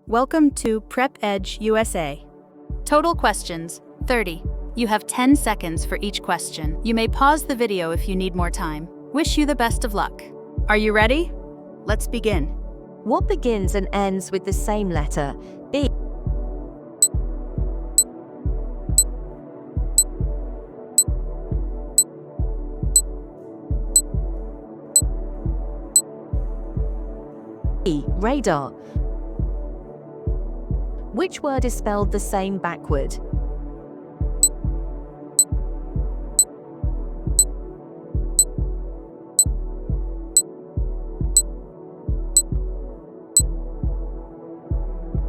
Welcome to Prep Edge USA. Total questions, 30. You have 10 seconds for each question. You may pause the video if you need more time. Wish you the best of luck. Are you ready? Let's begin. What begins and ends with the same letter? B. Radar. Which word is spelled the same backward?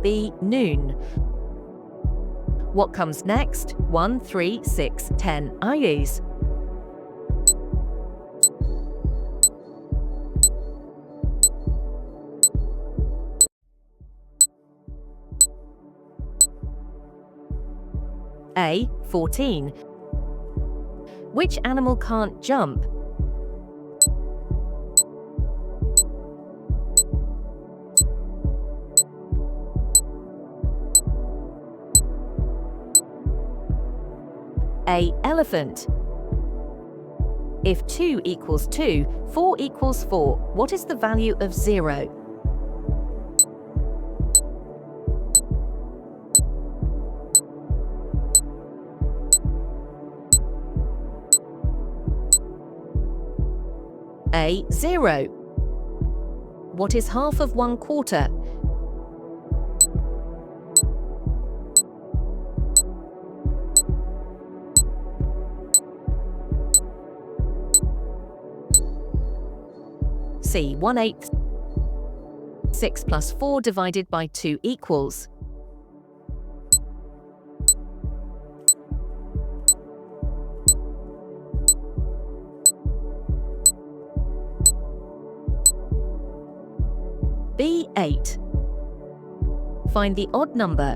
B. Noon. What comes next? 1, 3, 6, 10. IEs. A. 14. Which animal can't jump? A. Elephant. If 2 equals 2, 4 equals 4, what is the value of 0? A. 0. What is half of 1/4? C. 1/8. 6 plus 4 divided by 2 equals. B. 8. Find the odd number.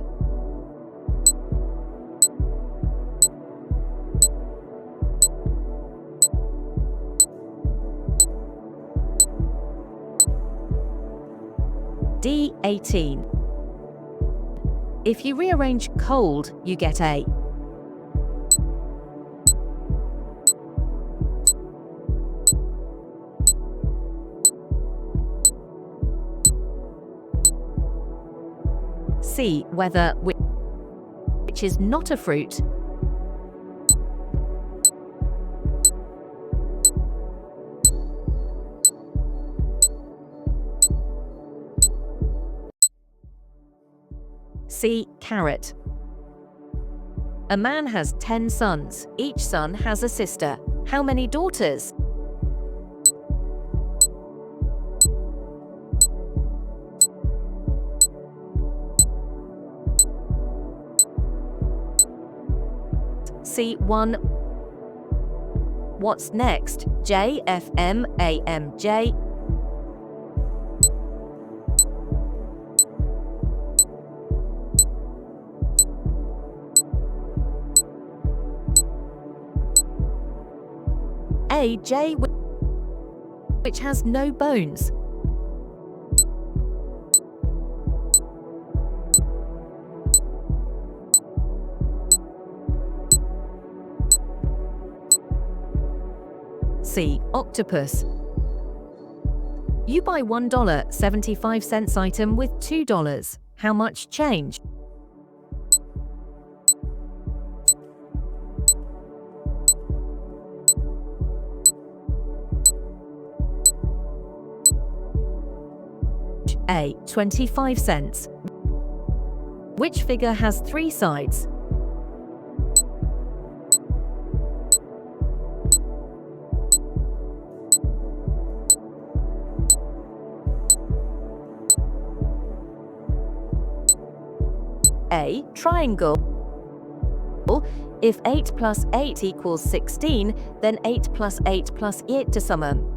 D. 18. If you rearrange cold, you get A. C. Weather, which is not a fruit. C. Carrot. A man has 10 sons. Each son has a sister. How many daughters? C. 1. What's next? J, F, M, A, M, J. A. J, which has no bones. C. Octopus. You buy $1.75 item with $2. How much change? A. 25 cents. Which figure has 3 sides? A. Triangle. If 8 plus 8 equals 16, then 8 plus 8 plus 8 to summon.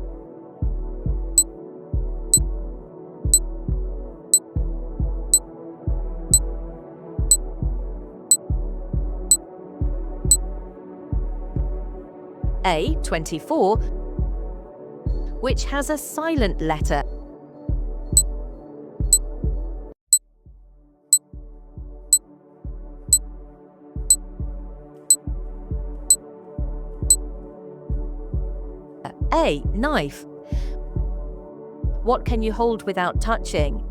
A. 24, which has a silent letter. A. Knife. What can you hold without touching?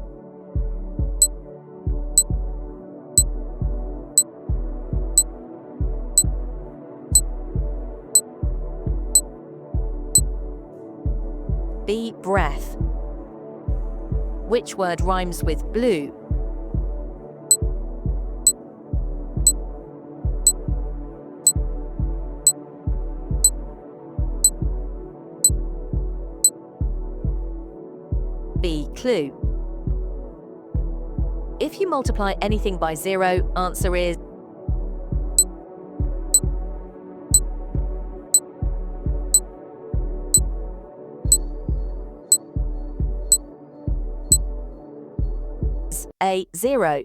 B. Breath. Which word rhymes with blue? B. Clue. If you multiply anything by 0, answer is A. 0.